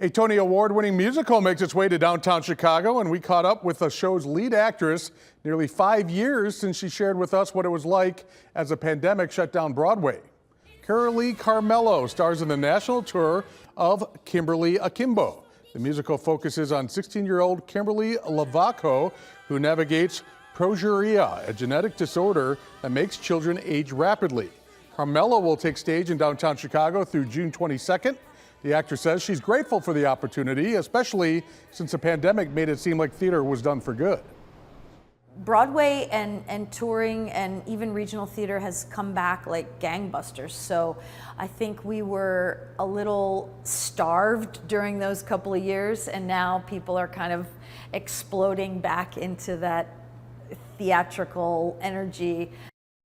A Tony Award-winning musical makes its way to downtown Chicago, and we caught up with the show's lead actress nearly 5 years since she shared with us what it was like as the pandemic shut down Broadway. Carolee Carmello stars in the national tour of Kimberly Akimbo. The musical focuses on 16-year-old Kimberly Akimbo, who navigates progeria, a genetic disorder that makes children age rapidly. Carmello will take stage in downtown Chicago through June 22nd. The actress says she's grateful for the opportunity, especially since the pandemic made it seem like theater was done for good. Broadway and touring and even regional theater has come back like gangbusters. So I think we were a little starved during those couple of years, and now people are kind of exploding back into that theatrical energy.